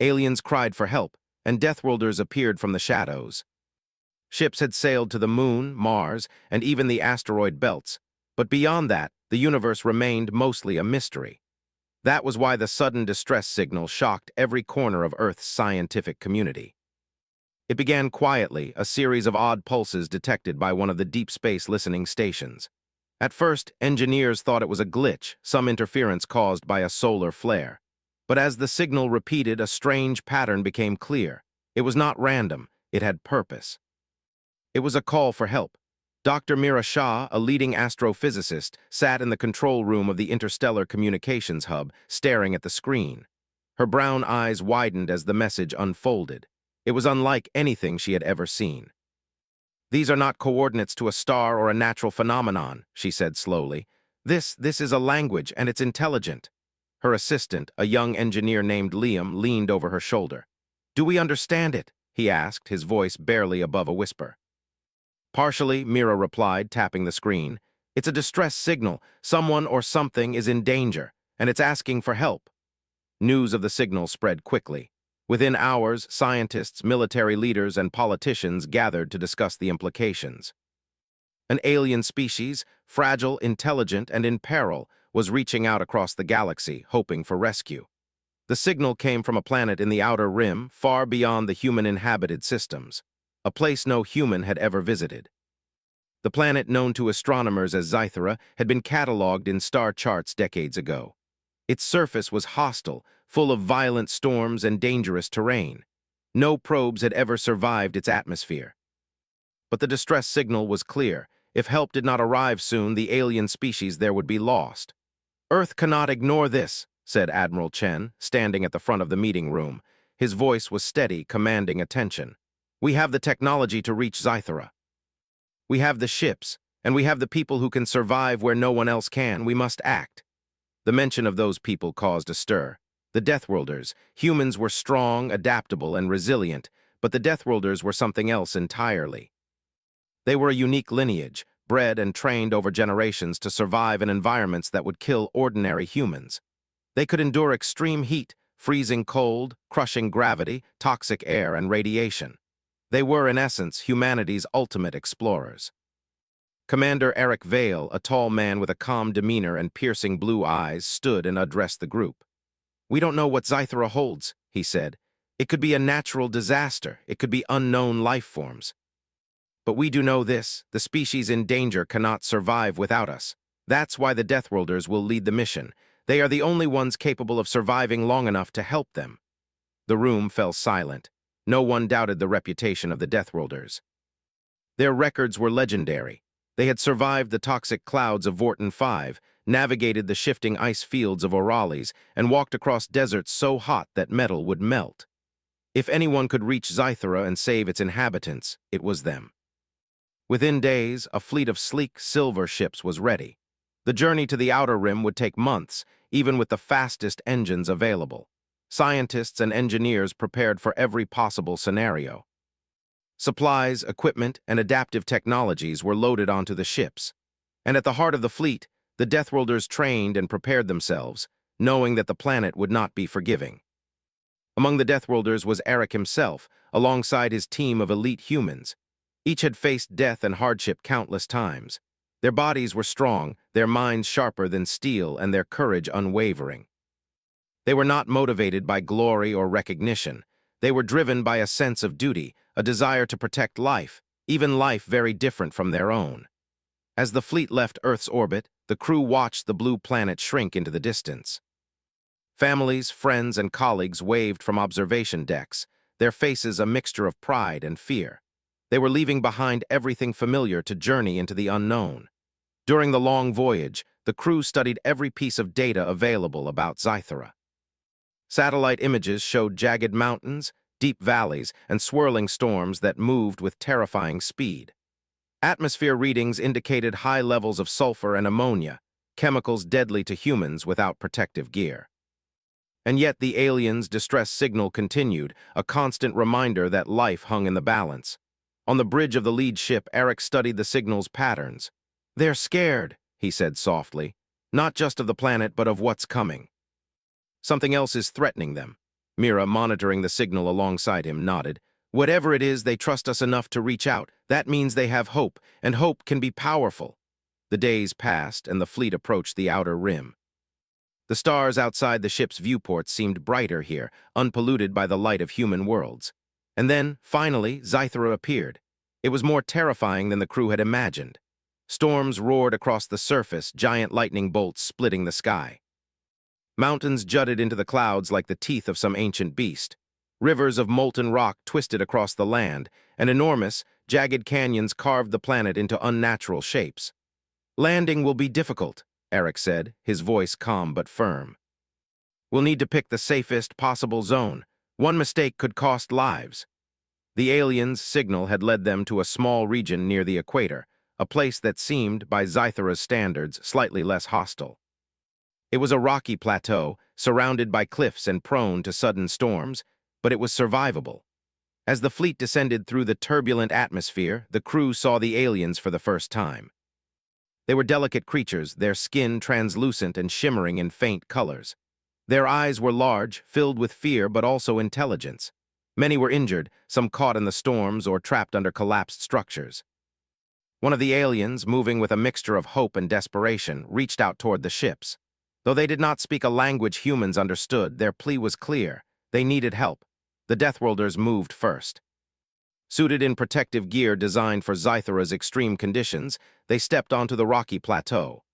Aliens cried for help, and Deathworlders appeared from the shadows. Ships had sailed to the Moon, Mars, and even the asteroid belts, but beyond that, the universe remained mostly a mystery. That was why the sudden distress signal shocked every corner of Earth's scientific community. It began quietly, a series of odd pulses detected by one of the deep space listening stations. At first, engineers thought it was a glitch, some interference caused by a solar flare. But as the signal repeated, a strange pattern became clear. It was not random, it had purpose. It was a call for help. Dr. Mira Shah, a leading astrophysicist, sat in the control room of the Interstellar Communications Hub, staring at the screen. Her brown eyes widened as the message unfolded. It was unlike anything she had ever seen. "These are not coordinates to a star or a natural phenomenon," she said slowly. This is a language, and it's intelligent." Her assistant, a young engineer named Liam, leaned over her shoulder. "Do we understand it?" he asked, his voice barely above a whisper. "Partially," Mira replied, tapping the screen. "It's a distress signal. Someone or something is in danger, and it's asking for help." News of the signal spread quickly. Within hours, scientists, military leaders, and politicians gathered to discuss the implications. An alien species, fragile, intelligent, and in peril, was reaching out across the galaxy, hoping for rescue. The signal came from a planet in the outer rim, far beyond the human-inhabited systems, a place no human had ever visited. The planet, known to astronomers as Zythera, had been catalogued in star charts decades ago. Its surface was hostile, full of violent storms and dangerous terrain. No probes had ever survived its atmosphere. But the distress signal was clear. If help did not arrive soon, the alien species there would be lost. "Earth cannot ignore this," said Admiral Chen, standing at the front of the meeting room. His voice was steady, commanding attention. "We have the technology to reach Zythera. We have the ships, and we have the people who can survive where no one else can. We must act." The mention of those people caused a stir. The Deathworlders. Humans were strong, adaptable, and resilient, but the Deathworlders were something else entirely. They were a unique lineage, bred and trained over generations to survive in environments that would kill ordinary humans. They could endure extreme heat, freezing cold, crushing gravity, toxic air, and radiation. They were, in essence, humanity's ultimate explorers. Commander Eric Vale, a tall man with a calm demeanor and piercing blue eyes, stood and addressed the group. "We don't know what Zythera holds," he said. "It could be a natural disaster. It could be unknown life forms. But we do know this: the species in danger cannot survive without us. That's why the Deathworlders will lead the mission. They are the only ones capable of surviving long enough to help them." The room fell silent. No one doubted the reputation of the Deathworlders. Their records were legendary. They had survived the toxic clouds of Vorton 5, navigated the shifting ice fields of Orales, and walked across deserts so hot that metal would melt. If anyone could reach Zythera and save its inhabitants, it was them. Within days, a fleet of sleek, silver ships was ready. The journey to the outer rim would take months, even with the fastest engines available. Scientists and engineers prepared for every possible scenario. Supplies, equipment, and adaptive technologies were loaded onto the ships. And at the heart of the fleet, the Deathworlders trained and prepared themselves, knowing that the planet would not be forgiving. Among the Deathworlders was Eric himself, alongside his team of elite humans. Each had faced death and hardship countless times. Their bodies were strong, their minds sharper than steel, and their courage unwavering. They were not motivated by glory or recognition. They were driven by a sense of duty, a desire to protect life, even life very different from their own. As the fleet left Earth's orbit, the crew watched the blue planet shrink into the distance. Families, friends, and colleagues waved from observation decks, their faces a mixture of pride and fear. They were leaving behind everything familiar to journey into the unknown. During the long voyage, the crew studied every piece of data available about Zythera. Satellite images showed jagged mountains, deep valleys, and swirling storms that moved with terrifying speed. Atmosphere readings indicated high levels of sulfur and ammonia, chemicals deadly to humans without protective gear. And yet the aliens' distress signal continued, a constant reminder that life hung in the balance. On the bridge of the lead ship, Eric studied the signal's patterns. "They're scared," he said softly, "not just of the planet, but of what's coming. Something else is threatening them. Mira, monitoring the signal alongside him, nodded. Whatever it is, they trust us enough to reach out. That means they have hope, and hope can be powerful. The days passed, and the fleet approached the outer rim. The stars outside the ship's viewport seemed brighter here, unpolluted by the light of human worlds. And then, finally, Zythera appeared. It was more terrifying than the crew had imagined. Storms roared across the surface, giant lightning bolts splitting the sky. Mountains jutted into the clouds like the teeth of some ancient beast. Rivers of molten rock twisted across the land, and enormous, jagged canyons carved the planet into unnatural shapes. Landing will be difficult, Eric said, his voice calm but firm. We'll need to pick the safest possible zone. One mistake could cost lives. The aliens' signal had led them to a small region near the equator, a place that seemed, by Zythera's standards, slightly less hostile. It was a rocky plateau, surrounded by cliffs and prone to sudden storms, but it was survivable. As the fleet descended through the turbulent atmosphere, the crew saw the aliens for the first time. They were delicate creatures, their skin translucent and shimmering in faint colors. Their eyes were large, filled with fear but also intelligence. Many were injured, some caught in the storms or trapped under collapsed structures. One of the aliens, moving with a mixture of hope and desperation, reached out toward the ships. Though they did not speak a language humans understood, their plea was clear. They needed help. The Deathworlders moved first. Suited in protective gear designed for Zythera's extreme conditions, they stepped onto the rocky plateau.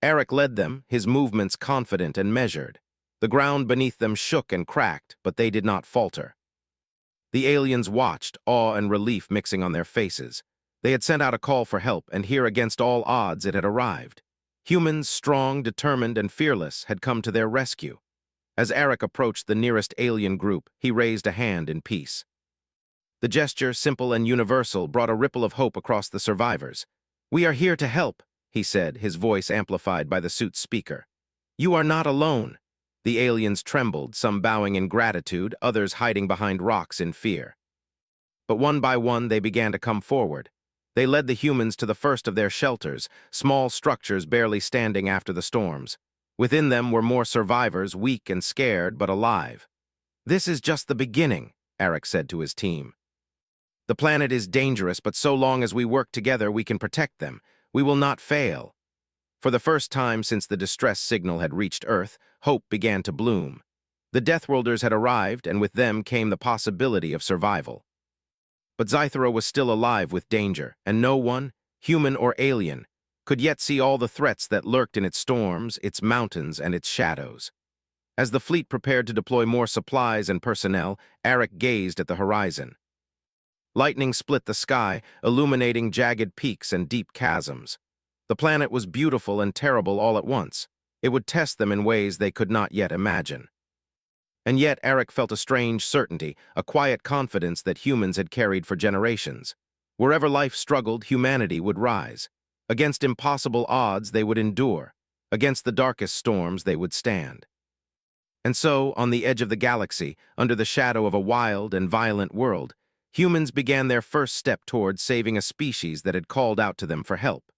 Eric led them, his movements confident and measured. The ground beneath them shook and cracked, but they did not falter. The aliens watched, awe and relief mixing on their faces. They had sent out a call for help, and here against all odds it had arrived. Humans, strong, determined, and fearless, had come to their rescue. As Eric approached the nearest alien group, he raised a hand in peace. The gesture, simple and universal, brought a ripple of hope across the survivors. "We are here to help," he said, his voice amplified by the suit's speaker. "You are not alone." The aliens trembled, some bowing in gratitude, others hiding behind rocks in fear. But one by one they began to come forward. They led the humans to the first of their shelters, small structures barely standing after the storms. Within them were more survivors, weak and scared, but alive. "This is just the beginning," Eric said to his team. "The planet is dangerous, but so long as we work together, we can protect them. We will not fail." For the first time since the distress signal had reached Earth, hope began to bloom. The Deathworlders had arrived, and with them came the possibility of survival. But Zythera was still alive with danger, and no one, human or alien, could yet see all the threats that lurked in its storms, its mountains, and its shadows. As the fleet prepared to deploy more supplies and personnel, Eric gazed at the horizon. Lightning split the sky, illuminating jagged peaks and deep chasms. The planet was beautiful and terrible all at once. It would test them in ways they could not yet imagine. And yet Eric felt a strange certainty, a quiet confidence that humans had carried for generations. Wherever life struggled, humanity would rise. Against impossible odds, they would endure. Against the darkest storms, they would stand. And so, on the edge of the galaxy, under the shadow of a wild and violent world, humans began their first step toward saving a species that had called out to them for help.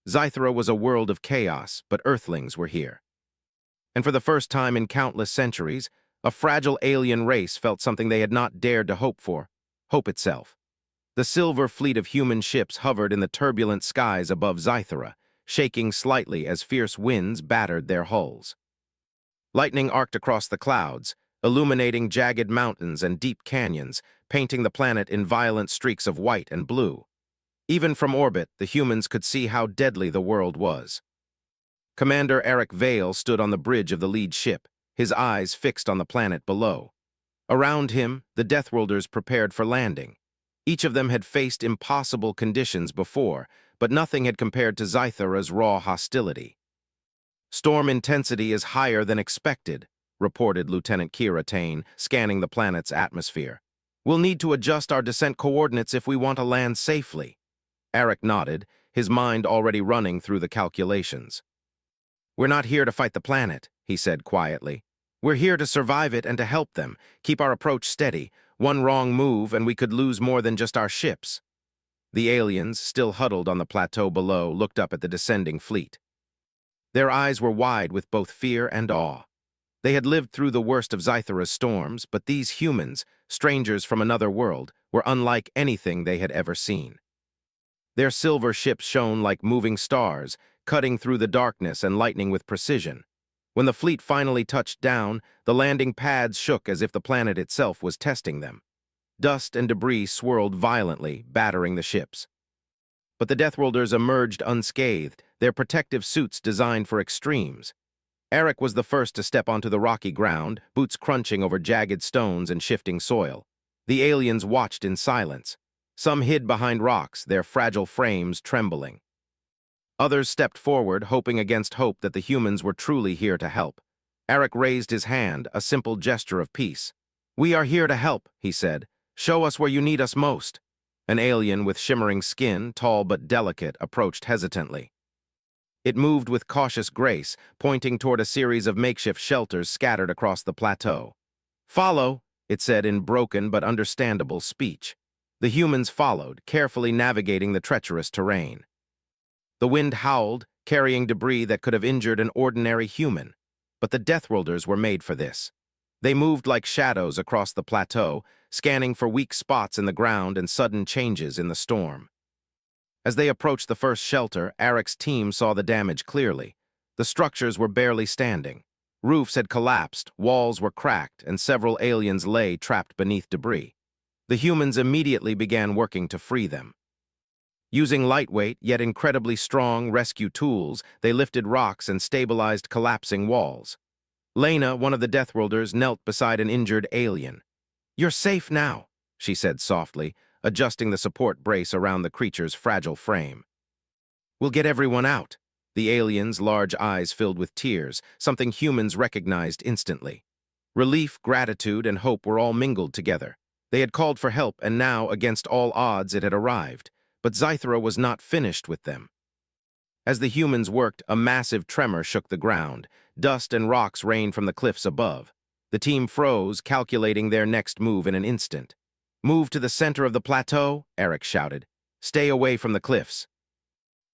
Zythera was a world of chaos, but Earthlings were here. And for the first time in countless centuries, a fragile alien race felt something they had not dared to hope for, hope itself. The silver fleet of human ships hovered in the turbulent skies above Zythera, shaking slightly as fierce winds battered their hulls. Lightning arced across the clouds, illuminating jagged mountains and deep canyons, painting the planet in violent streaks of white and blue. Even from orbit, the humans could see how deadly the world was. Commander Eric Vale stood on the bridge of the lead ship, his eyes fixed on the planet below. Around him, the Deathworlders prepared for landing. Each of them had faced impossible conditions before, but nothing had compared to Zythera's raw hostility. "Storm intensity is higher than expected," reported Lieutenant Kira Tane, scanning the planet's atmosphere. "We'll need to adjust our descent coordinates if we want to land safely." Eric nodded, his mind already running through the calculations. "We're not here to fight the planet," he said quietly. "We're here to survive it and to help them, keep our approach steady. One wrong move and we could lose more than just our ships." The aliens, still huddled on the plateau below, looked up at the descending fleet. Their eyes were wide with both fear and awe. They had lived through the worst of Zythera's storms, but these humans, strangers from another world, were unlike anything they had ever seen. Their silver ships shone like moving stars, cutting through the darkness and lightning with precision. When the fleet finally touched down, the landing pads shook as if the planet itself was testing them. Dust and debris swirled violently, battering the ships. But the Deathworlders emerged unscathed, their protective suits designed for extremes. Eric was the first to step onto the rocky ground, boots crunching over jagged stones and shifting soil. The aliens watched in silence. Some hid behind rocks, their fragile frames trembling. Others stepped forward, hoping against hope that the humans were truly here to help. Eric raised his hand, a simple gesture of peace. "We are here to help," he said. "Show us where you need us most." An alien with shimmering skin, tall but delicate, approached hesitantly. It moved with cautious grace, pointing toward a series of makeshift shelters scattered across the plateau. "Follow," it said in broken but understandable speech. The humans followed, carefully navigating the treacherous terrain. The wind howled, carrying debris that could have injured an ordinary human. But the Deathworlders were made for this. They moved like shadows across the plateau, scanning for weak spots in the ground and sudden changes in the storm. As they approached the first shelter, Eric's team saw the damage clearly. The structures were barely standing. Roofs had collapsed, walls were cracked, and several aliens lay trapped beneath debris. The humans immediately began working to free them. Using lightweight, yet incredibly strong rescue tools, they lifted rocks and stabilized collapsing walls. Lena, one of the Deathworlders, knelt beside an injured alien. "You're safe now," she said softly, adjusting the support brace around the creature's fragile frame. "We'll get everyone out." The alien's large eyes filled with tears, something humans recognized instantly. Relief, gratitude, and hope were all mingled together. They had called for help, and now, against all odds, it had arrived. But Zythera was not finished with them. As the humans worked, a massive tremor shook the ground. Dust and rocks rained from the cliffs above. The team froze, calculating their next move in an instant. "Move to the center of the plateau," Eric shouted. "Stay away from the cliffs."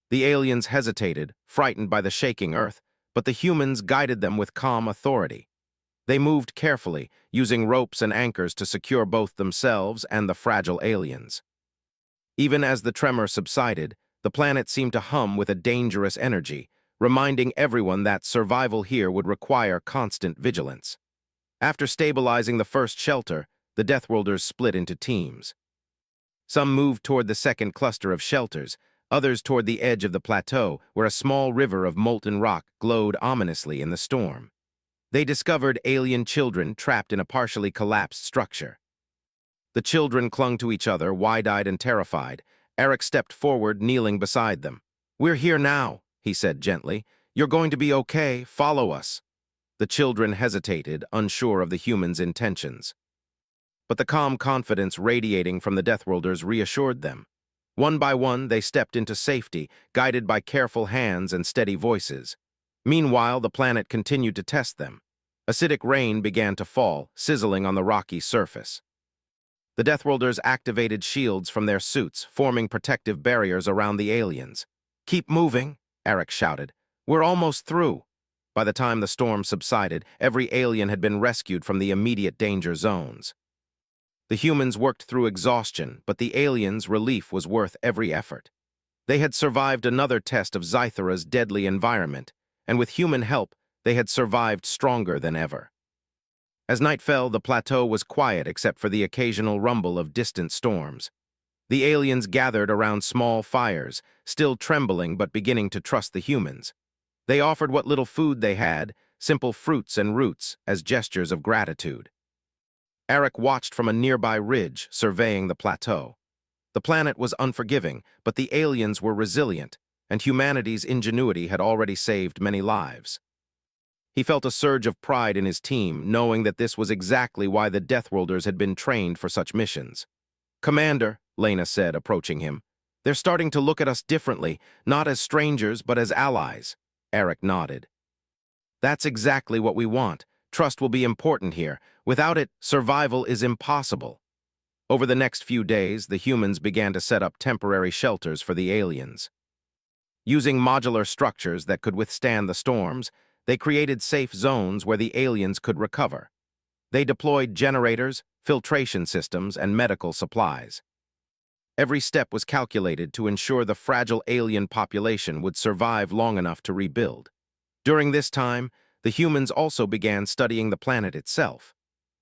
The aliens hesitated, frightened by the shaking earth, but the humans guided them with calm authority. They moved carefully, using ropes and anchors to secure both themselves and the fragile aliens. Even as the tremor subsided, the planet seemed to hum with a dangerous energy, reminding everyone that survival here would require constant vigilance. After stabilizing the first shelter, the Deathworlders split into teams. Some moved toward the second cluster of shelters, others toward the edge of the plateau, where a small river of molten rock glowed ominously in the storm. They discovered alien children trapped in a partially collapsed structure. The children clung to each other, wide-eyed and terrified. Eric stepped forward, kneeling beside them. "We're here now," he said gently. "You're going to be okay. Follow us." The children hesitated, unsure of the humans' intentions. But the calm confidence radiating from the Deathworlders reassured them. One by one, they stepped into safety, guided by careful hands and steady voices. Meanwhile, the planet continued to test them. Acidic rain began to fall, sizzling on the rocky surface. The Deathworlders activated shields from their suits, forming protective barriers around the aliens. "Keep moving," Eric shouted. "We're almost through." By the time the storm subsided, every alien had been rescued from the immediate danger zones. The humans worked through exhaustion, but the aliens' relief was worth every effort. They had survived another test of Zythera's deadly environment, and with human help, they had survived stronger than ever. As night fell, the plateau was quiet except for the occasional rumble of distant storms. The aliens gathered around small fires, still trembling but beginning to trust the humans. They offered what little food they had, simple fruits and roots, as gestures of gratitude. Eric watched from a nearby ridge, surveying the plateau. The planet was unforgiving, but the aliens were resilient, and humanity's ingenuity had already saved many lives. He felt a surge of pride in his team, knowing that this was exactly why the Deathworlders had been trained for such missions. "Commander," Lena said, approaching him, "they're starting to look at us differently, not as strangers but as allies." Eric nodded. "That's exactly what we want. Trust will be important here. Without it, survival is impossible." Over the next few days, the humans began to set up temporary shelters for the aliens. Using modular structures that could withstand the storms, They created safe zones where the aliens could recover. They deployed generators, filtration systems, and medical supplies. Every step was calculated to ensure the fragile alien population would survive long enough to rebuild. During this time, the humans also began studying the planet itself.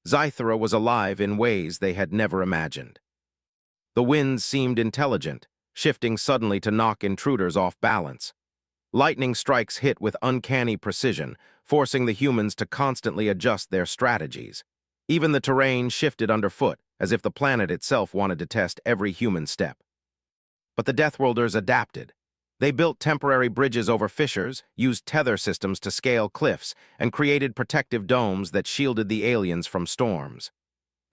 Zythera was alive in ways they had never imagined. The winds seemed intelligent, shifting suddenly to knock intruders off balance. Lightning strikes hit with uncanny precision, forcing the humans to constantly adjust their strategies. Even the terrain shifted underfoot, as if the planet itself wanted to test every human step. But the Deathworlders adapted. They built temporary bridges over fissures, used tether systems to scale cliffs, and created protective domes that shielded the aliens from storms.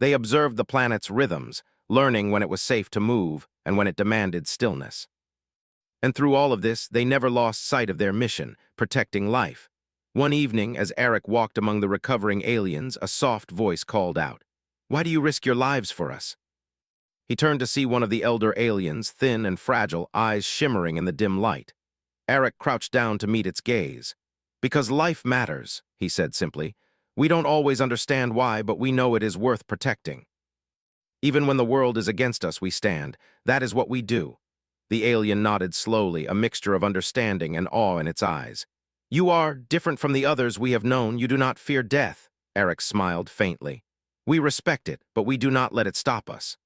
They observed the planet's rhythms, learning when it was safe to move and when it demanded stillness. And through all of this, they never lost sight of their mission, protecting life. One evening, as Eric walked among the recovering aliens, a soft voice called out, "Why do you risk your lives for us?" He turned to see one of the elder aliens, thin and fragile, eyes shimmering in the dim light. Eric crouched down to meet its gaze. "Because life matters," he said simply. "We don't always understand why, but we know it is worth protecting. Even when the world is against us, we stand. That is what we do." The alien nodded slowly, a mixture of understanding and awe in its eyes. "You are different from the others we have known. You do not fear death." Eric smiled faintly. "We respect it, but we do not let it stop us.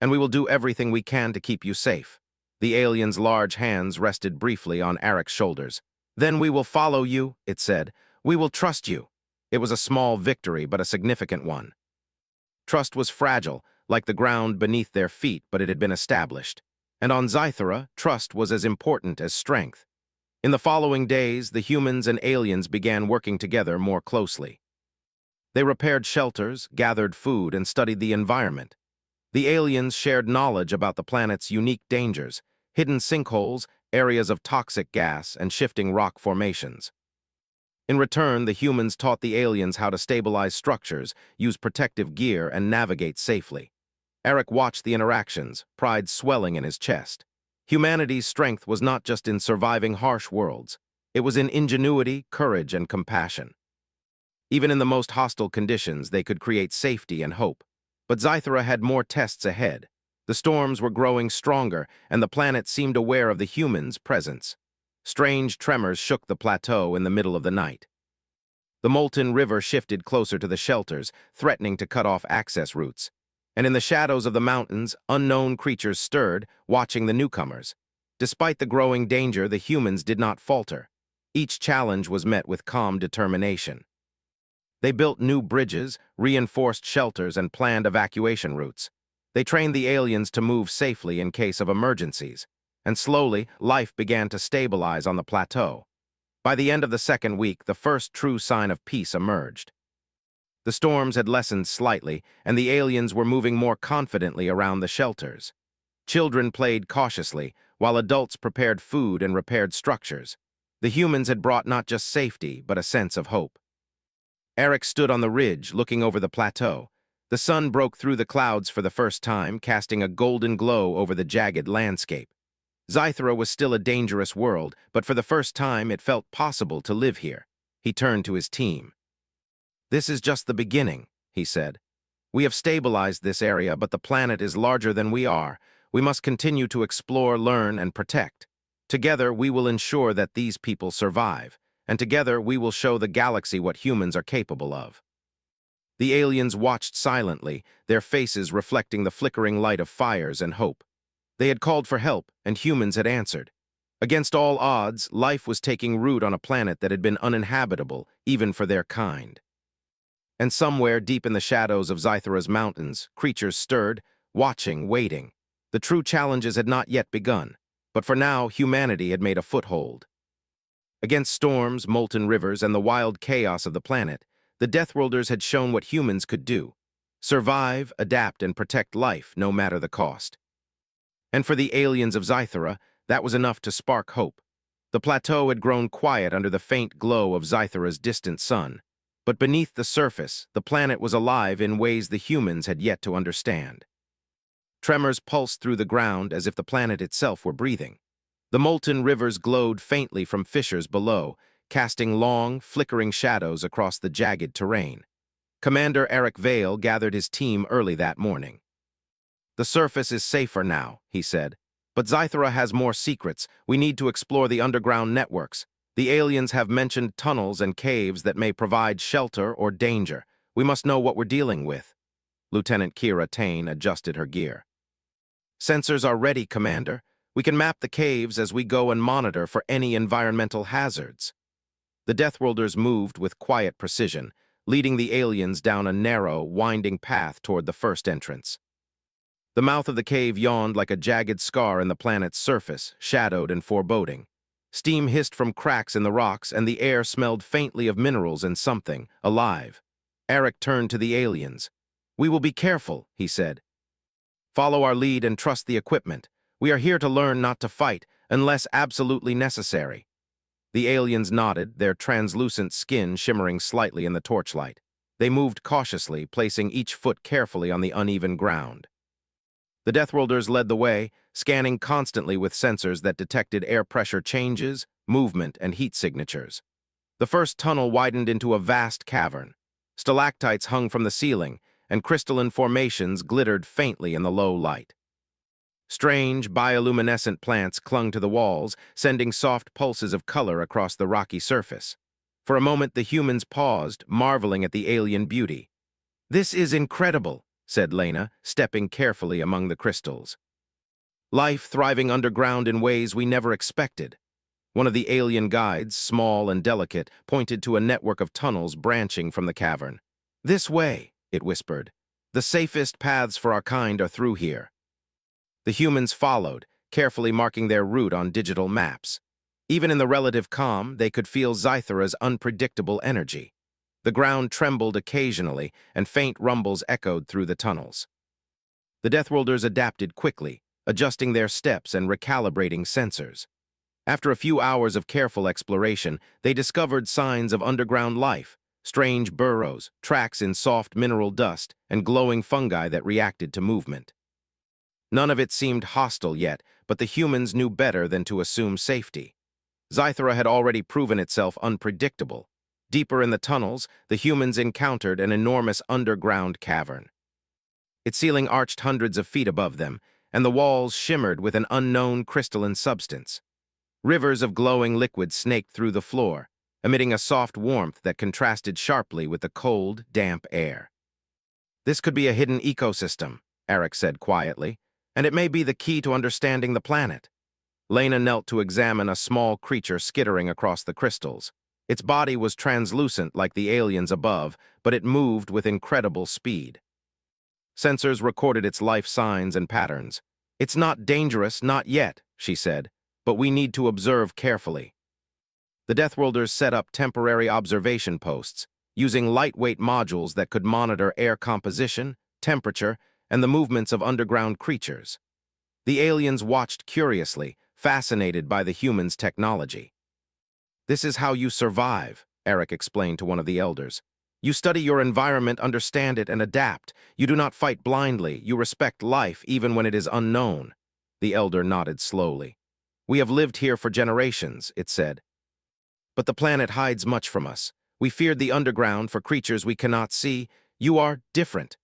And we will do everything we can to keep you safe." The alien's large hands rested briefly on Eric's shoulders. "Then we will follow you," it said. "We will trust you." It was a small victory, but a significant one. Trust was fragile, like the ground beneath their feet, but it had been established. And on Zythera, trust was as important as strength. In the following days, the humans and aliens began working together more closely. They repaired shelters, gathered food, and studied the environment. The aliens shared knowledge about the planet's unique dangers, hidden sinkholes, areas of toxic gas, and shifting rock formations. In return, the humans taught the aliens how to stabilize structures, use protective gear, and navigate safely. Eric watched the interactions, pride swelling in his chest. Humanity's strength was not just in surviving harsh worlds. It was in ingenuity, courage, and compassion. Even in the most hostile conditions, they could create safety and hope. But Zythera had more tests ahead. The storms were growing stronger, and the planet seemed aware of the humans' presence. Strange tremors shook the plateau in the middle of the night. The molten river shifted closer to the shelters, threatening to cut off access routes. And in the shadows of the mountains, unknown creatures stirred, watching the newcomers. Despite the growing danger, the humans did not falter. Each challenge was met with calm determination. They built new bridges, reinforced shelters, and planned evacuation routes. They trained the aliens to move safely in case of emergencies. And slowly, life began to stabilize on the plateau. By the end of the second week, the first true sign of peace emerged. The storms had lessened slightly, and the aliens were moving more confidently around the shelters. Children played cautiously, while adults prepared food and repaired structures. The humans had brought not just safety, but a sense of hope. Eric stood on the ridge, looking over the plateau. The sun broke through the clouds for the first time, casting a golden glow over the jagged landscape. Zythera was still a dangerous world, but for the first time it felt possible to live here. He turned to his team. "This is just the beginning," he said. "We have stabilized this area, but the planet is larger than we are. We must continue to explore, learn, and protect. Together, we will ensure that these people survive, and together we will show the galaxy what humans are capable of." The aliens watched silently, their faces reflecting the flickering light of fires and hope. They had called for help, and humans had answered. Against all odds, life was taking root on a planet that had been uninhabitable, even for their kind. And somewhere deep in the shadows of Zythera's mountains, creatures stirred, watching, waiting. The true challenges had not yet begun, but for now humanity had made a foothold. Against storms, molten rivers, and the wild chaos of the planet, the Deathworlders had shown what humans could do: survive, adapt, and protect life, no matter the cost. And for the aliens of Zythera, that was enough to spark hope. The plateau had grown quiet under the faint glow of Zythera's distant sun, but beneath the surface, the planet was alive in ways the humans had yet to understand. Tremors pulsed through the ground as if the planet itself were breathing. The molten rivers glowed faintly from fissures below, casting long, flickering shadows across the jagged terrain. Commander Eric Vale gathered his team early that morning. "The surface is safer now," he said. "But Zythera has more secrets. We need to explore the underground networks. The aliens have mentioned tunnels and caves that may provide shelter or danger. We must know what we're dealing with." Lieutenant Kira Tane adjusted her gear. "Sensors are ready, Commander. We can map the caves as we go and monitor for any environmental hazards." The Deathworlders moved with quiet precision, leading the aliens down a narrow, winding path toward the first entrance. The mouth of the cave yawned like a jagged scar in the planet's surface, shadowed and foreboding. Steam hissed from cracks in the rocks, and the air smelled faintly of minerals and something alive. Eric turned to the aliens. "We will be careful," he said. "Follow our lead and trust the equipment. We are here to learn, not to fight, unless absolutely necessary." The aliens nodded, their translucent skin shimmering slightly in the torchlight. They moved cautiously, placing each foot carefully on the uneven ground. The Deathworlders led the way, scanning constantly with sensors that detected air pressure changes, movement, and heat signatures. The first tunnel widened into a vast cavern. Stalactites hung from the ceiling, and crystalline formations glittered faintly in the low light. Strange, bioluminescent plants clung to the walls, sending soft pulses of color across the rocky surface. For a moment, the humans paused, marveling at the alien beauty. "This is incredible," said Lena, stepping carefully among the crystals. "Life thriving underground in ways we never expected." One of the alien guides, small and delicate, pointed to a network of tunnels branching from the cavern. "This way," it whispered. "The safest paths for our kind are through here." The humans followed, carefully marking their route on digital maps. Even in the relative calm, they could feel Zythera's unpredictable energy. The ground trembled occasionally, and faint rumbles echoed through the tunnels. The Deathworlders adapted quickly, adjusting their steps and recalibrating sensors. After a few hours of careful exploration, they discovered signs of underground life, strange burrows, tracks in soft mineral dust, and glowing fungi that reacted to movement. None of it seemed hostile yet, but the humans knew better than to assume safety. Zythera had already proven itself unpredictable. Deeper in the tunnels, the humans encountered an enormous underground cavern. Its ceiling arched hundreds of feet above them, and the walls shimmered with an unknown crystalline substance. Rivers of glowing liquid snaked through the floor, emitting a soft warmth that contrasted sharply with the cold, damp air. "This could be a hidden ecosystem," Eric said quietly, "and it may be the key to understanding the planet." Lena knelt to examine a small creature skittering across the crystals. Its body was translucent like the aliens above, but it moved with incredible speed. Sensors recorded its life signs and patterns. "It's not dangerous, not yet," she said, "but we need to observe carefully." The Deathworlders set up temporary observation posts, using lightweight modules that could monitor air composition, temperature, and the movements of underground creatures. The aliens watched curiously, fascinated by the humans' technology. "This is how you survive," Eric explained to one of the elders. "You study your environment, understand it, and adapt. You do not fight blindly. You respect life even when it is unknown." The elder nodded slowly. "We have lived here for generations," it said. "But the planet hides much from us. We feared the underground for creatures we cannot see. You are different."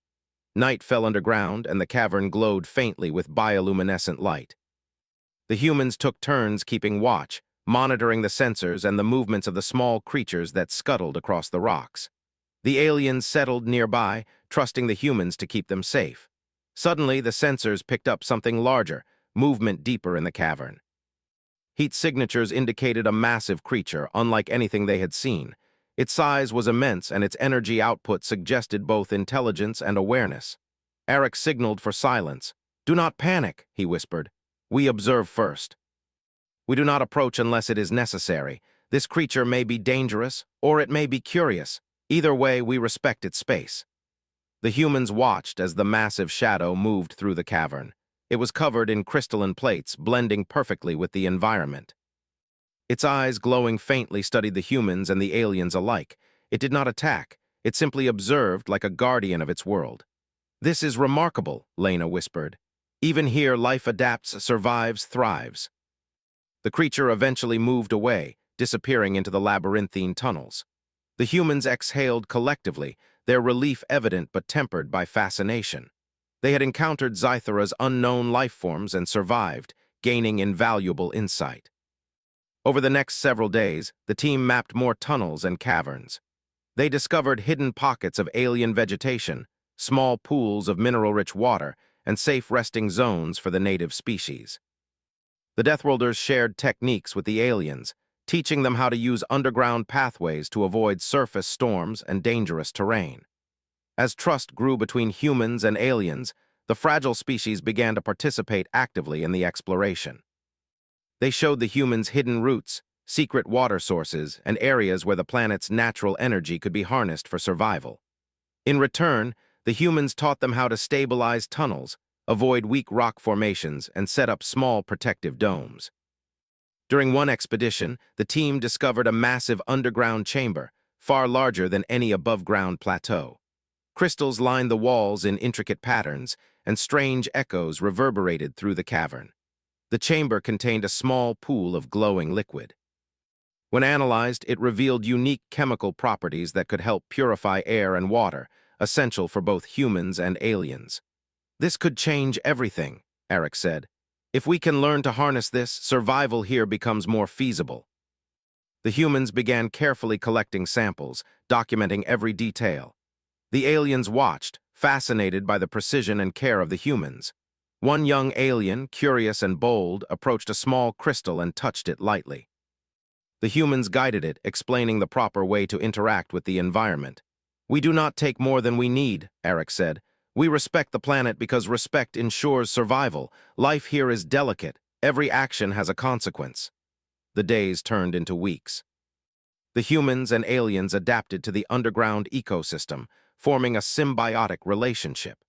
Night fell underground, and the cavern glowed faintly with bioluminescent light. The humans took turns keeping watch, monitoring the sensors and the movements of the small creatures that scuttled across the rocks. The aliens settled nearby, trusting the humans to keep them safe. Suddenly, the sensors picked up something larger, movement deeper in the cavern. Heat signatures indicated a massive creature, unlike anything they had seen. Its size was immense, and its energy output suggested both intelligence and awareness. Eric signaled for silence. "Do not panic," he whispered. "We observe first. We do not approach unless it is necessary. This creature may be dangerous, or it may be curious. Either way, we respect its space." The humans watched as the massive shadow moved through the cavern. It was covered in crystalline plates, blending perfectly with the environment. Its eyes, glowing faintly, studied the humans and the aliens alike. It did not attack. It simply observed like a guardian of its world. "This is remarkable," Lena whispered. "Even here, life adapts, survives, thrives." The creature eventually moved away, disappearing into the labyrinthine tunnels. The humans exhaled collectively, their relief evident but tempered by fascination. They had encountered Zythera's unknown life forms and survived, gaining invaluable insight. Over the next several days, the team mapped more tunnels and caverns. They discovered hidden pockets of alien vegetation, small pools of mineral-rich water, and safe resting zones for the native species. The Deathworlders shared techniques with the aliens, teaching them how to use underground pathways to avoid surface storms and dangerous terrain. As trust grew between humans and aliens, the fragile species began to participate actively in the exploration. They showed the humans hidden routes, secret water sources, and areas where the planet's natural energy could be harnessed for survival. In return, the humans taught them how to stabilize tunnels, avoid weak rock formations, and set up small protective domes. During one expedition, the team discovered a massive underground chamber, far larger than any above-ground plateau. Crystals lined the walls in intricate patterns, and strange echoes reverberated through the cavern. The chamber contained a small pool of glowing liquid. When analyzed, it revealed unique chemical properties that could help purify air and water, essential for both humans and aliens. "This could change everything," Eric said. "If we can learn to harness this, survival here becomes more feasible." The humans began carefully collecting samples, documenting every detail. The aliens watched, fascinated by the precision and care of the humans. One young alien, curious and bold, approached a small crystal and touched it lightly. The humans guided it, explaining the proper way to interact with the environment. "We do not take more than we need," Eric said. "We respect the planet because respect ensures survival. Life here is delicate. Every action has a consequence." The days turned into weeks. The humans and aliens adapted to the underground ecosystem, forming a symbiotic relationship.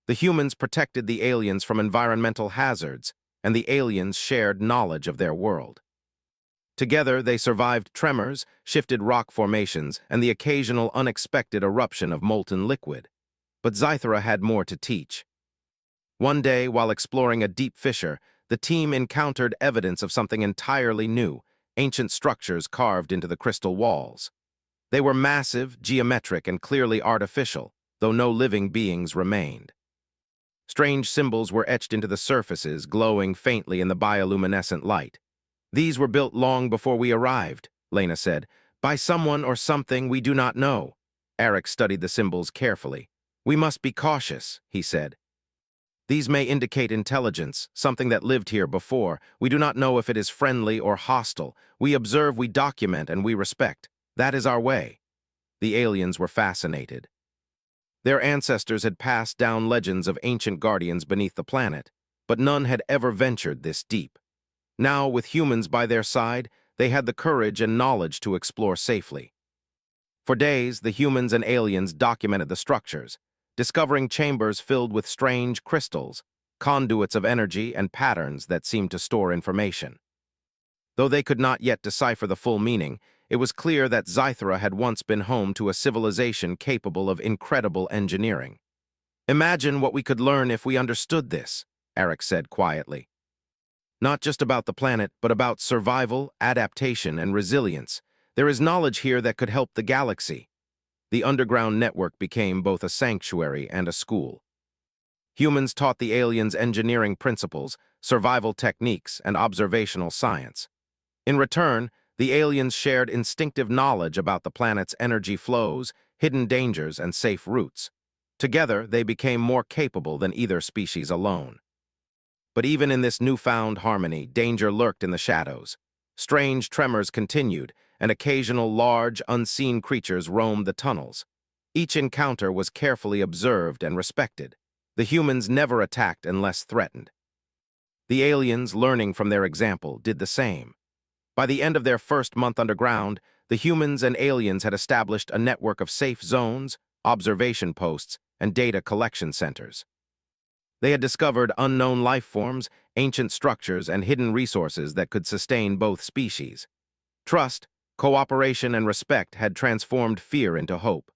The humans protected the aliens from environmental hazards, and the aliens shared knowledge of their world. Together, they survived tremors, shifted rock formations, and the occasional unexpected eruption of molten liquid. But Zythera had more to teach. One day, while exploring a deep fissure, the team encountered evidence of something entirely new, ancient structures carved into the crystal walls. They were massive, geometric, and clearly artificial, though no living beings remained. Strange symbols were etched into the surfaces, glowing faintly in the bioluminescent light. "These were built long before we arrived," Lena said, "by someone or something we do not know." Eric studied the symbols carefully. "We must be cautious," he said. "These may indicate intelligence, something that lived here before. We do not know if it is friendly or hostile. We observe, we document, and we respect. That is our way." The aliens were fascinated. Their ancestors had passed down legends of ancient guardians beneath the planet, but none had ever ventured this deep. Now, with humans by their side, they had the courage and knowledge to explore safely. For days, the humans and aliens documented the structures, discovering chambers filled with strange crystals, conduits of energy and patterns that seemed to store information. Though they could not yet decipher the full meaning, it was clear that Zythera had once been home to a civilization capable of incredible engineering. "Imagine what we could learn if we understood this," Eric said quietly. "Not just about the planet, but about survival, adaptation, and resilience. There is knowledge here that could help the galaxy." The underground network became both a sanctuary and a school. Humans taught the aliens engineering principles, survival techniques, and observational science. In return, the aliens shared instinctive knowledge about the planet's energy flows, hidden dangers, and safe routes. Together, they became more capable than either species alone. But even in this newfound harmony, danger lurked in the shadows. Strange tremors continued, and occasional large, unseen creatures roamed the tunnels. Each encounter was carefully observed and respected. The humans never attacked unless threatened. The aliens, learning from their example, did the same. By the end of their first month underground, the humans and aliens had established a network of safe zones, observation posts, and data collection centers. They had discovered unknown life forms, ancient structures, and hidden resources that could sustain both species. Trust, cooperation, and respect had transformed fear into hope.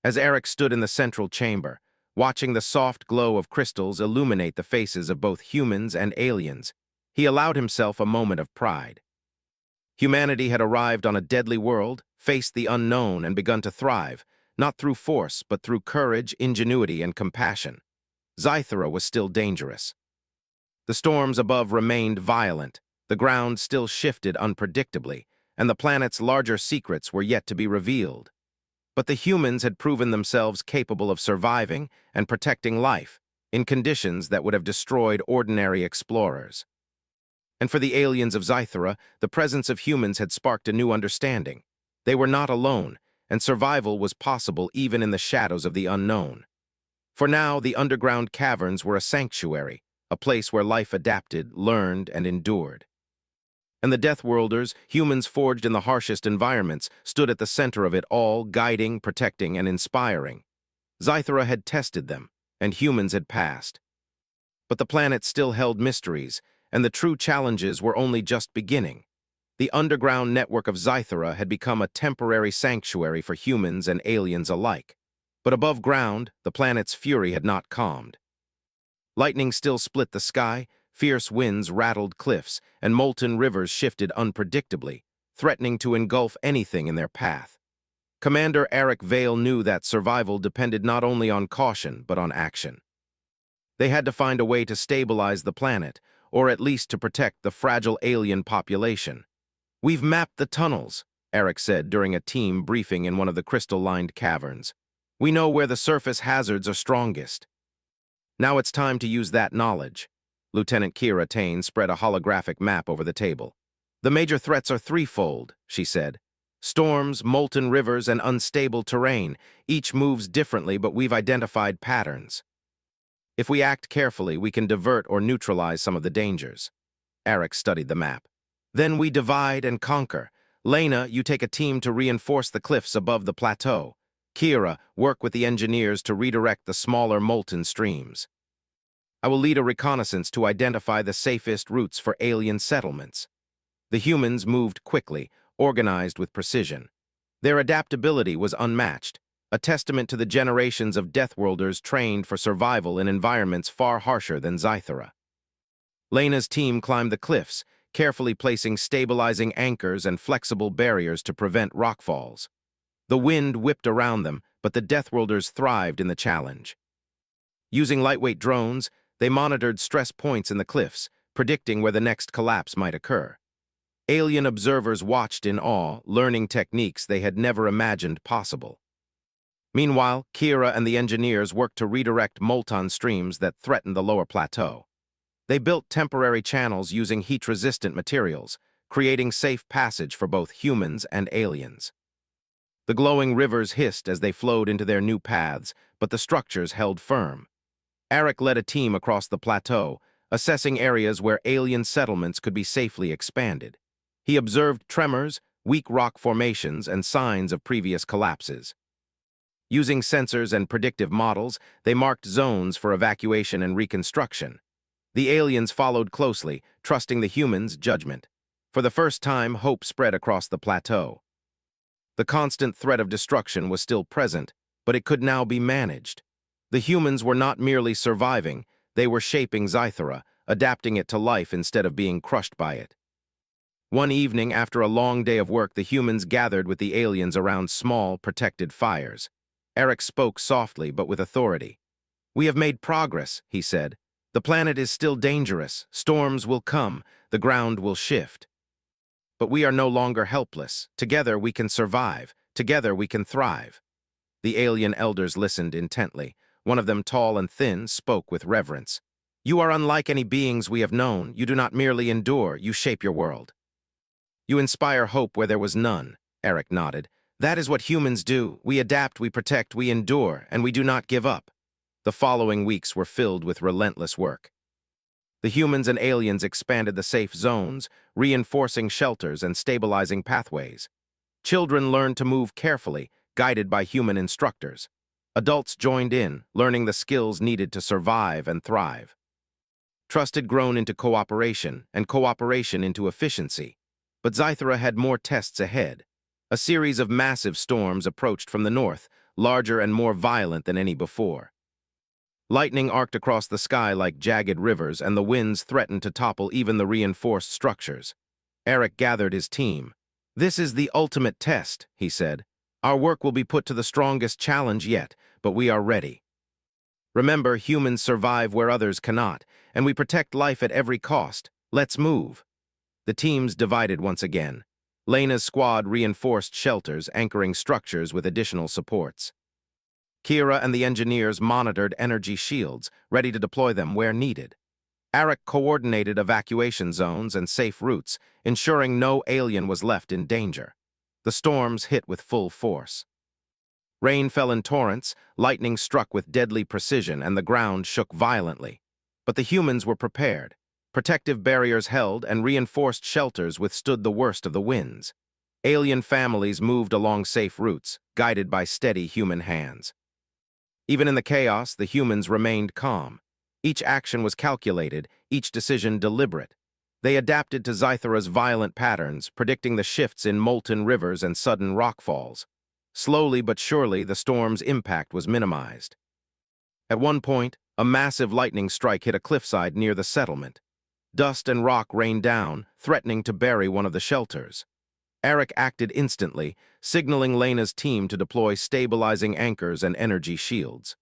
As Eric stood in the central chamber, watching the soft glow of crystals illuminate the faces of both humans and aliens, he allowed himself a moment of pride. Humanity had arrived on a deadly world, faced the unknown, and begun to thrive, not through force, but through courage, ingenuity, and compassion. Zythera was still dangerous. The storms above remained violent, the ground still shifted unpredictably, and the planet's larger secrets were yet to be revealed. But the humans had proven themselves capable of surviving and protecting life in conditions that would have destroyed ordinary explorers. And for the aliens of Zythera, the presence of humans had sparked a new understanding. They were not alone, and survival was possible even in the shadows of the unknown. For now, the underground caverns were a sanctuary, a place where life adapted, learned, and endured. And the Deathworlders, humans forged in the harshest environments, stood at the center of it all, guiding, protecting, and inspiring. Zythera had tested them, and humans had passed. But the planet still held mysteries, and the true challenges were only just beginning. The underground network of Zythera had become a temporary sanctuary for humans and aliens alike. But above ground, the planet's fury had not calmed. Lightning still split the sky, fierce winds rattled cliffs, and molten rivers shifted unpredictably, threatening to engulf anything in their path. Commander Eric Vale knew that survival depended not only on caution, but on action. They had to find a way to stabilize the planet, or at least to protect the fragile alien population. "We've mapped the tunnels," Eric said during a team briefing in one of the crystal-lined caverns. "We know where the surface hazards are strongest." "Now it's time to use that knowledge." Lieutenant Kira Tane spread a holographic map over the table. "The major threats are threefold," she said. "Storms, molten rivers, and unstable terrain. Each moves differently, but we've identified patterns. If we act carefully, we can divert or neutralize some of the dangers." Eric studied the map. "Then we divide and conquer. Lena, you take a team to reinforce the cliffs above the plateau. Kira, work with the engineers to redirect the smaller molten streams. I will lead a reconnaissance to identify the safest routes for alien settlements." The humans moved quickly, organized with precision. Their adaptability was unmatched, a testament to the generations of Deathworlders trained for survival in environments far harsher than Zythera. Lena's team climbed the cliffs, carefully placing stabilizing anchors and flexible barriers to prevent rockfalls. The wind whipped around them, but the Deathworlders thrived in the challenge. Using lightweight drones, they monitored stress points in the cliffs, predicting where the next collapse might occur. Alien observers watched in awe, learning techniques they had never imagined possible. Meanwhile, Kira and the engineers worked to redirect molten streams that threatened the lower plateau. They built temporary channels using heat-resistant materials, creating safe passage for both humans and aliens. The glowing rivers hissed as they flowed into their new paths, but the structures held firm. Eric led a team across the plateau, assessing areas where alien settlements could be safely expanded. He observed tremors, weak rock formations, and signs of previous collapses. Using sensors and predictive models, they marked zones for evacuation and reconstruction. The aliens followed closely, trusting the humans' judgment. For the first time, hope spread across the plateau. The constant threat of destruction was still present, but it could now be managed. The humans were not merely surviving, they were shaping Zythera, adapting it to life instead of being crushed by it. One evening, after a long day of work, the humans gathered with the aliens around small, protected fires. Eric spoke softly but with authority. "We have made progress," he said. "The planet is still dangerous. Storms will come. The ground will shift. But we are no longer helpless. Together we can survive. Together we can thrive." The alien elders listened intently. One of them, tall and thin, spoke with reverence. "You are unlike any beings we have known. You do not merely endure, you shape your world." "You inspire hope where there was none," Eric nodded. "That is what humans do. We adapt, we protect, we endure, and we do not give up." The following weeks were filled with relentless work. The humans and aliens expanded the safe zones, reinforcing shelters and stabilizing pathways. Children learned to move carefully, guided by human instructors. Adults joined in, learning the skills needed to survive and thrive. Trust had grown into cooperation, and cooperation into efficiency. But Zythera had more tests ahead. A series of massive storms approached from the north, larger and more violent than any before. Lightning arced across the sky like jagged rivers, and the winds threatened to topple even the reinforced structures. Eric gathered his team. "This is the ultimate test," he said. "Our work will be put to the strongest challenge yet, but we are ready. Remember, humans survive where others cannot, and we protect life at every cost. Let's move." The teams divided once again. Lena's squad reinforced shelters, anchoring structures with additional supports. Kira and the engineers monitored energy shields, ready to deploy them where needed. Arik coordinated evacuation zones and safe routes, ensuring no alien was left in danger. The storms hit with full force. Rain fell in torrents, lightning struck with deadly precision, and the ground shook violently. But the humans were prepared. Protective barriers held, and reinforced shelters withstood the worst of the winds. Alien families moved along safe routes, guided by steady human hands. Even in the chaos, the humans remained calm. Each action was calculated, each decision deliberate. They adapted to Zythera's violent patterns, predicting the shifts in molten rivers and sudden rockfalls. Slowly but surely, the storm's impact was minimized. At one point, a massive lightning strike hit a cliffside near the settlement. Dust and rock rained down, threatening to bury one of the shelters. Arik acted instantly, signaling Lena's team to deploy stabilizing anchors and energy shields.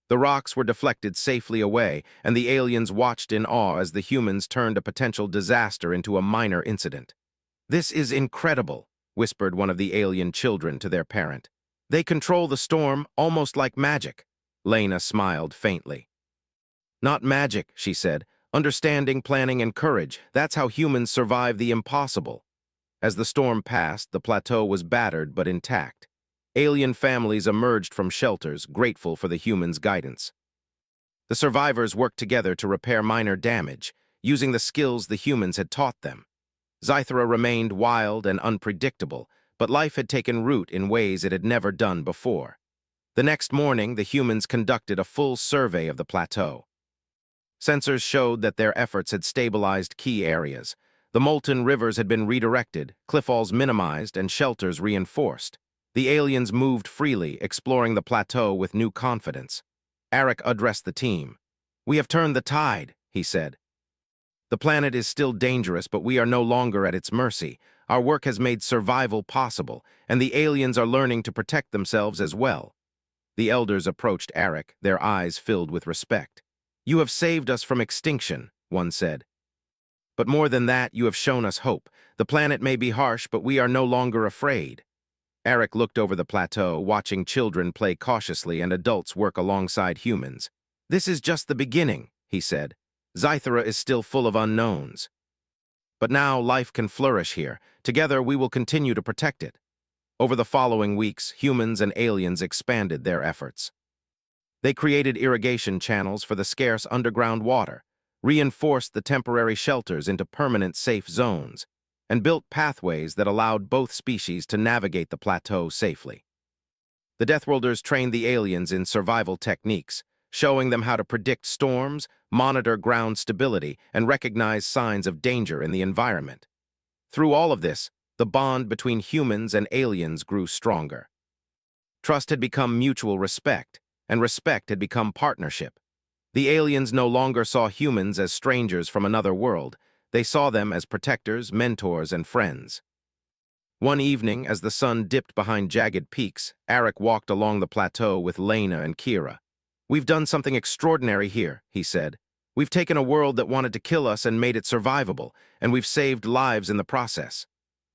The rocks were deflected safely away, and the aliens watched in awe as the humans turned a potential disaster into a minor incident. "This is incredible," whispered one of the alien children to their parent. "They control the storm almost like magic." Lena smiled faintly. "Not magic," she said. "Understanding, planning, and courage. That's how humans survive the impossible." As the storm passed, the plateau was battered but intact. Alien families emerged from shelters, grateful for the humans' guidance. The survivors worked together to repair minor damage, using the skills the humans had taught them. Zythera remained wild and unpredictable, but life had taken root in ways it had never done before. The next morning, the humans conducted a full survey of the plateau. Sensors showed that their efforts had stabilized key areas. The molten rivers had been redirected, cliffalls minimized, and shelters reinforced. The aliens moved freely, exploring the plateau with new confidence. Arik addressed the team. "We have turned the tide," he said. "The planet is still dangerous, but we are no longer at its mercy. Our work has made survival possible, and the aliens are learning to protect themselves as well." The elders approached Arik, their eyes filled with respect. "You have saved us from extinction," one said. "But more than that, you have shown us hope. The planet may be harsh, but we are no longer afraid." Arik looked over the plateau, watching children play cautiously and adults work alongside humans. "This is just the beginning," he said. "Zythera is still full of unknowns. But now life can flourish here. Together we will continue to protect it." Over the following weeks, humans and aliens expanded their efforts. They created irrigation channels for the scarce underground water, reinforced the temporary shelters into permanent safe zones, and built pathways that allowed both species to navigate the plateau safely. The Deathworlders trained the aliens in survival techniques, showing them how to predict storms, monitor ground stability, and recognize signs of danger in the environment. Through all of this, the bond between humans and aliens grew stronger. Trust had become mutual respect, and respect had become partnership. The aliens no longer saw humans as strangers from another world. They saw them as protectors, mentors, and friends. One evening, as the sun dipped behind jagged peaks, Arik walked along the plateau with Lena and Kira. "We've done something extraordinary here," he said. "We've taken a world that wanted to kill us and made it survivable, and we've saved lives in the process."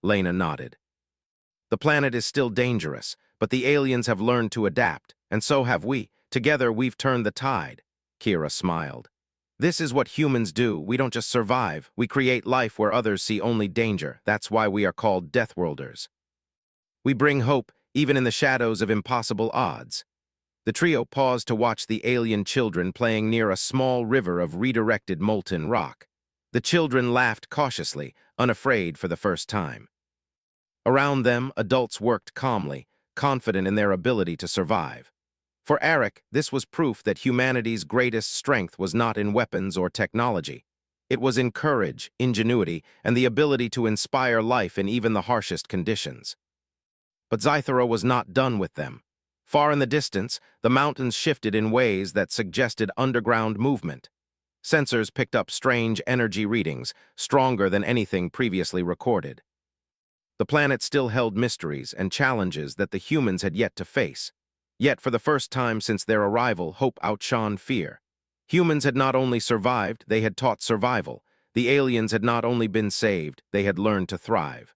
Lena nodded. "The planet is still dangerous, but the aliens have learned to adapt, and so have we. Together, we've turned the tide." Kira smiled. "This is what humans do. We don't just survive. We create life where others see only danger. That's why we are called Deathworlders. We bring hope, even in the shadows of impossible odds." The trio paused to watch the alien children playing near a small river of redirected molten rock. The children laughed cautiously, unafraid for the first time. Around them, adults worked calmly, confident in their ability to survive. For Arik, this was proof that humanity's greatest strength was not in weapons or technology. It was in courage, ingenuity, and the ability to inspire life in even the harshest conditions. But Zythera was not done with them. Far in the distance, the mountains shifted in ways that suggested underground movement. Sensors picked up strange energy readings, stronger than anything previously recorded. The planet still held mysteries and challenges that the humans had yet to face. Yet, for the first time since their arrival, hope outshone fear. Humans had not only survived, they had taught survival. The aliens had not only been saved, they had learned to thrive.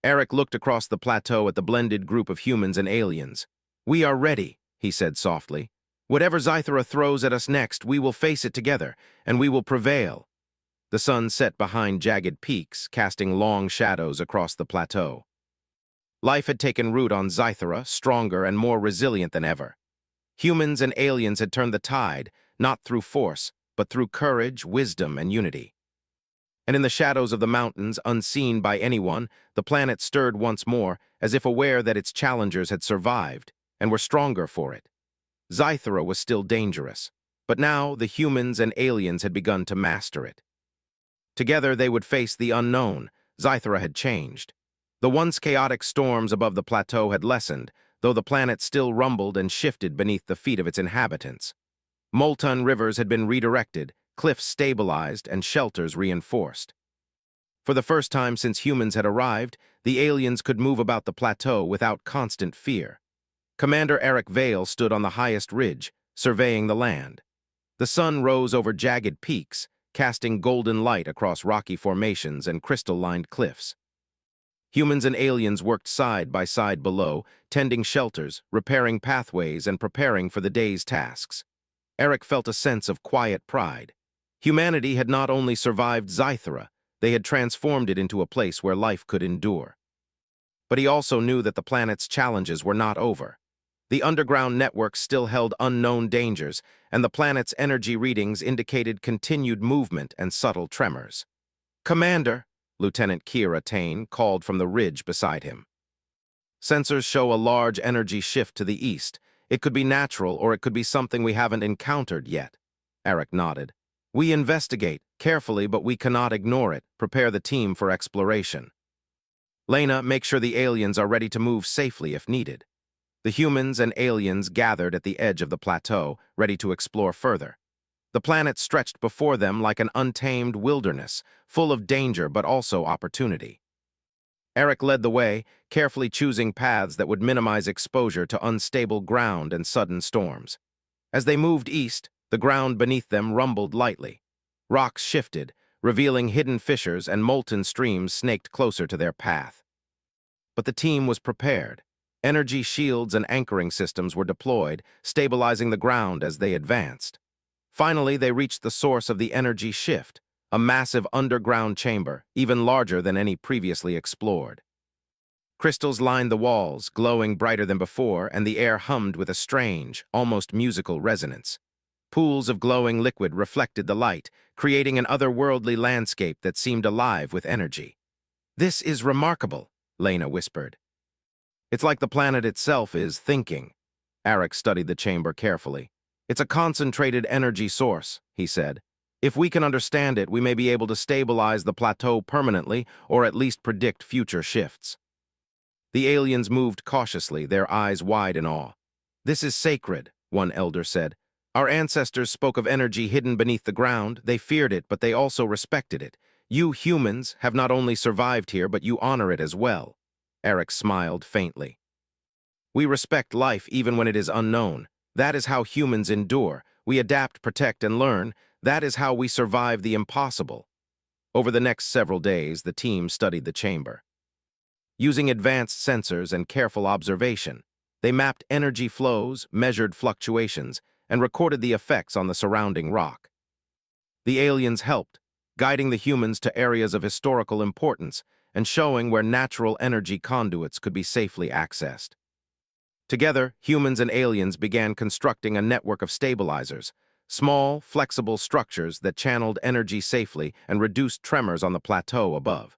Eric looked across the plateau at the blended group of humans and aliens. "We are ready," he said softly. "Whatever Zythera throws at us next, we will face it together, and we will prevail." The sun set behind jagged peaks, casting long shadows across the plateau. Life had taken root on Zythera, stronger and more resilient than ever. Humans and aliens had turned the tide, not through force, but through courage, wisdom, and unity. And in the shadows of the mountains, unseen by anyone, the planet stirred once more, as if aware that its challengers had survived, and were stronger for it. Zythera was still dangerous, but now the humans and aliens had begun to master it. Together they would face the unknown. Zythera had changed. The once chaotic storms above the plateau had lessened, though the planet still rumbled and shifted beneath the feet of its inhabitants. Molten rivers had been redirected, cliffs stabilized, and shelters reinforced. For the first time since humans had arrived, the aliens could move about the plateau without constant fear. Commander Eric Vale stood on the highest ridge, surveying the land. The sun rose over jagged peaks, casting golden light across rocky formations and crystal-lined cliffs. Humans and aliens worked side by side below, tending shelters, repairing pathways, and preparing for the day's tasks. Eric felt a sense of quiet pride. Humanity had not only survived Zythera, they had transformed it into a place where life could endure. But he also knew that the planet's challenges were not over. The underground network still held unknown dangers, and the planet's energy readings indicated continued movement and subtle tremors. "Commander," Lieutenant Kira Tane called from the ridge beside him. "Sensors show a large energy shift to the east. It could be natural, or it could be something we haven't encountered yet." Eric nodded. "We investigate, carefully, but we cannot ignore it. Prepare the team for exploration. Lena, make sure the aliens are ready to move safely if needed." The humans and aliens gathered at the edge of the plateau, ready to explore further. The planet stretched before them like an untamed wilderness, full of danger but also opportunity. Eric led the way, carefully choosing paths that would minimize exposure to unstable ground and sudden storms. As they moved east, the ground beneath them rumbled lightly. Rocks shifted, revealing hidden fissures, and molten streams snaked closer to their path. But the team was prepared. Energy shields and anchoring systems were deployed, stabilizing the ground as they advanced. Finally, they reached the source of the energy shift, a massive underground chamber, even larger than any previously explored. Crystals lined the walls, glowing brighter than before, and the air hummed with a strange, almost musical resonance. Pools of glowing liquid reflected the light, creating an otherworldly landscape that seemed alive with energy. "This is remarkable," Lena whispered. "It's like the planet itself is thinking." Eric studied the chamber carefully. "It's a concentrated energy source," he said. "If we can understand it, we may be able to stabilize the plateau permanently or at least predict future shifts." The aliens moved cautiously, their eyes wide in awe. "This is sacred," one elder said. "Our ancestors spoke of energy hidden beneath the ground. They feared it, but they also respected it. You humans have not only survived here, but you honor it as well." Eric smiled faintly. "We respect life even when it is unknown. That is how humans endure. We adapt, protect, and learn. That is how we survive the impossible." Over the next several days, the team studied the chamber. Using advanced sensors and careful observation, they mapped energy flows, measured fluctuations, and recorded the effects on the surrounding rock. The aliens helped, guiding the humans to areas of historical importance and showing where natural energy conduits could be safely accessed. Together, humans and aliens began constructing a network of stabilizers, small, flexible structures that channeled energy safely and reduced tremors on the plateau above.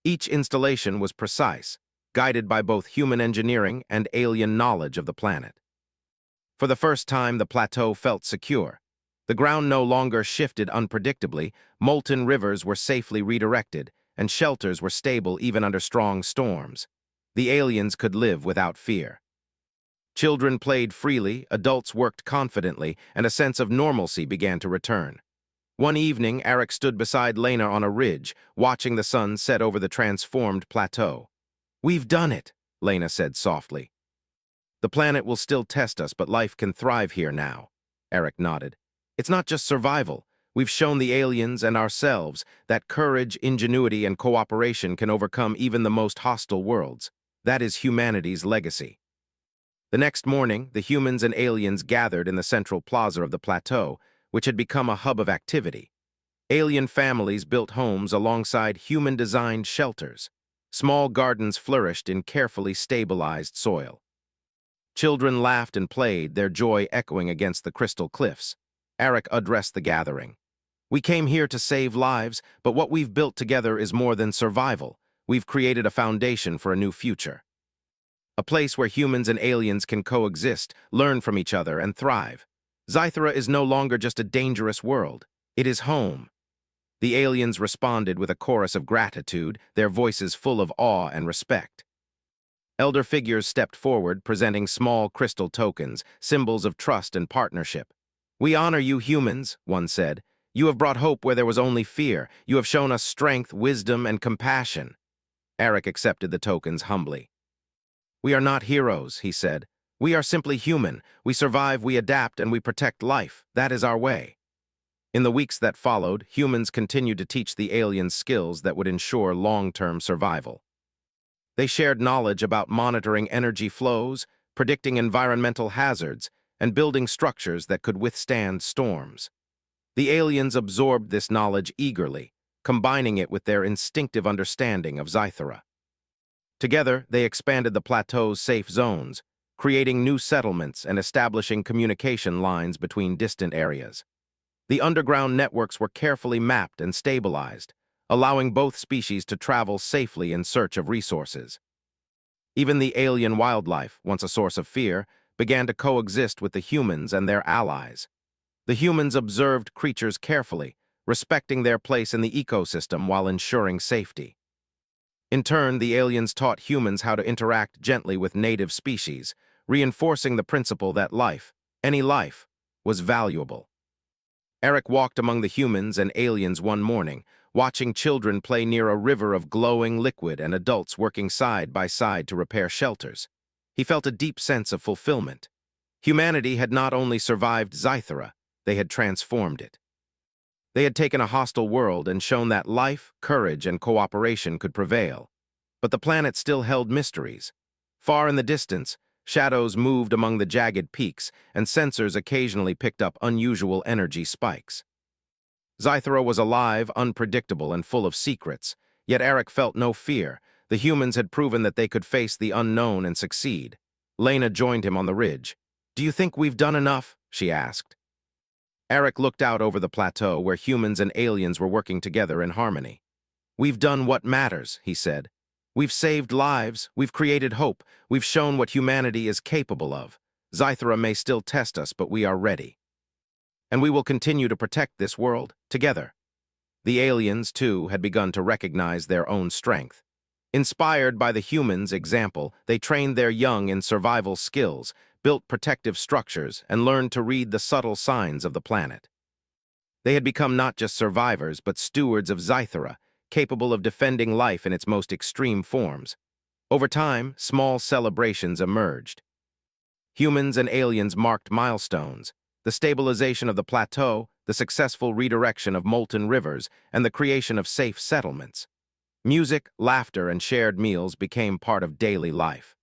Each installation was precise, guided by both human engineering and alien knowledge of the planet. For the first time, the plateau felt secure. The ground no longer shifted unpredictably, molten rivers were safely redirected, and shelters were stable even under strong storms. The aliens could live without fear. Children played freely, adults worked confidently, and a sense of normalcy began to return. One evening, Eric stood beside Lena on a ridge, watching the sun set over the transformed plateau. "We've done it," Lena said softly. "The planet will still test us, but life can thrive here now," Eric nodded. "It's not just survival. We've shown the aliens and ourselves that courage, ingenuity, and cooperation can overcome even the most hostile worlds. That is humanity's legacy." The next morning, the humans and aliens gathered in the central plaza of the plateau, which had become a hub of activity. Alien families built homes alongside human-designed shelters. Small gardens flourished in carefully stabilized soil. Children laughed and played, their joy echoing against the crystal cliffs. Eric addressed the gathering. "We came here to save lives, but what we've built together is more than survival. We've created a foundation for a new future. A place where humans and aliens can coexist, learn from each other, and thrive. Zythera is no longer just a dangerous world. It is home." The aliens responded with a chorus of gratitude, their voices full of awe and respect. Elder figures stepped forward, presenting small crystal tokens, symbols of trust and partnership. "We honor you humans," one said. "You have brought hope where there was only fear. You have shown us strength, wisdom, and compassion." Eric accepted the tokens humbly. "We are not heroes," he said. "We are simply human. We survive, we adapt, and we protect life. That is our way." In the weeks that followed, humans continued to teach the aliens skills that would ensure long-term survival. They shared knowledge about monitoring energy flows, predicting environmental hazards, and building structures that could withstand storms. The aliens absorbed this knowledge eagerly, combining it with their instinctive understanding of Zythera. Together, they expanded the plateau's safe zones, creating new settlements and establishing communication lines between distant areas. The underground networks were carefully mapped and stabilized, allowing both species to travel safely in search of resources. Even the alien wildlife, once a source of fear, began to coexist with the humans and their allies. The humans observed creatures carefully, respecting their place in the ecosystem while ensuring safety. In turn, the aliens taught humans how to interact gently with native species, reinforcing the principle that life, any life, was valuable. Eric walked among the humans and aliens one morning, watching children play near a river of glowing liquid and adults working side by side to repair shelters. He felt a deep sense of fulfillment. Humanity had not only survived Zythera, they had transformed it. They had taken a hostile world and shown that life, courage, and cooperation could prevail. But the planet still held mysteries. Far in the distance, shadows moved among the jagged peaks, and sensors occasionally picked up unusual energy spikes. Zythera was alive, unpredictable, and full of secrets, yet Eric felt no fear. The humans had proven that they could face the unknown and succeed. Lena joined him on the ridge. "Do you think we've done enough?" she asked. Eric looked out over the plateau where humans and aliens were working together in harmony. "We've done what matters," he said. "We've saved lives, we've created hope, we've shown what humanity is capable of. Zythera may still test us, but we are ready. And we will continue to protect this world, together." The aliens, too, had begun to recognize their own strength. Inspired by the humans' example, they trained their young in survival skills, built protective structures, and learned to read the subtle signs of the planet. They had become not just survivors, but stewards of Zythera, capable of defending life in its most extreme forms. Over time, small celebrations emerged. Humans and aliens marked milestones: the stabilization of the plateau, the successful redirection of molten rivers, and the creation of safe settlements. Music, laughter, and shared meals became part of daily life.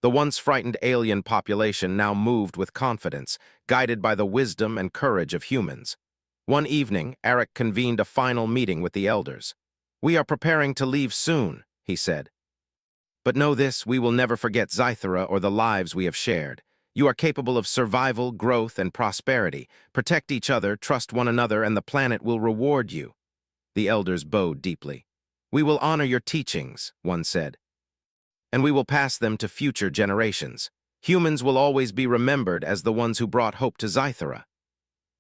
The once frightened alien population now moved with confidence, guided by the wisdom and courage of humans. One evening, Eric convened a final meeting with the elders. "We are preparing to leave soon," he said. "But know this, we will never forget Zythera or the lives we have shared. You are capable of survival, growth, and prosperity. Protect each other, trust one another, and the planet will reward you." The elders bowed deeply. "We will honor your teachings," one said, "and we will pass them to future generations. Humans will always be remembered as the ones who brought hope to Zythera."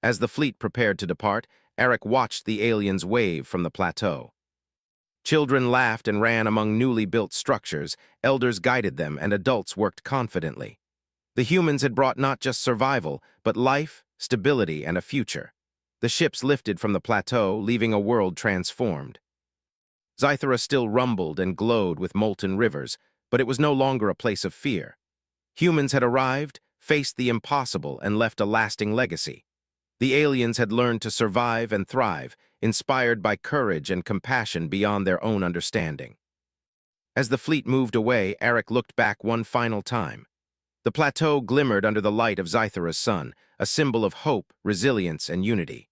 As the fleet prepared to depart, Eric watched the aliens wave from the plateau. Children laughed and ran among newly built structures, elders guided them, and adults worked confidently. The humans had brought not just survival, but life, stability, and a future. The ships lifted from the plateau, leaving a world transformed. Scythera still rumbled and glowed with molten rivers, but it was no longer a place of fear. Humans had arrived, faced the impossible, and left a lasting legacy. The aliens had learned to survive and thrive, inspired by courage and compassion beyond their own understanding. As the fleet moved away, Eric looked back one final time. The plateau glimmered under the light of Scythera's sun, a symbol of hope, resilience, and unity.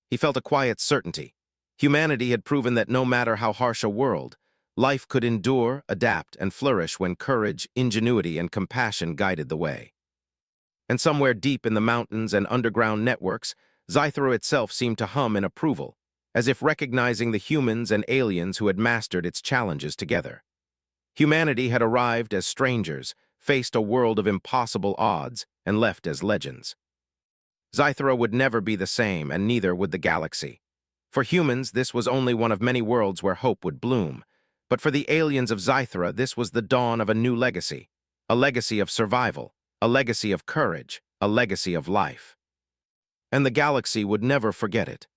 He felt a quiet certainty. Humanity had proven that no matter how harsh a world, life could endure, adapt, and flourish when courage, ingenuity, and compassion guided the way. And somewhere deep in the mountains and underground networks, Scythera itself seemed to hum in approval, as if recognizing the humans and aliens who had mastered its challenges together. Humanity had arrived as strangers, faced a world of impossible odds, and left as legends. Scythera would never be the same, and neither would the galaxy. For humans, this was only one of many worlds where hope would bloom. But for the aliens of Scythera, this was the dawn of a new legacy. A legacy of survival, a legacy of courage, a legacy of life. And the galaxy would never forget it.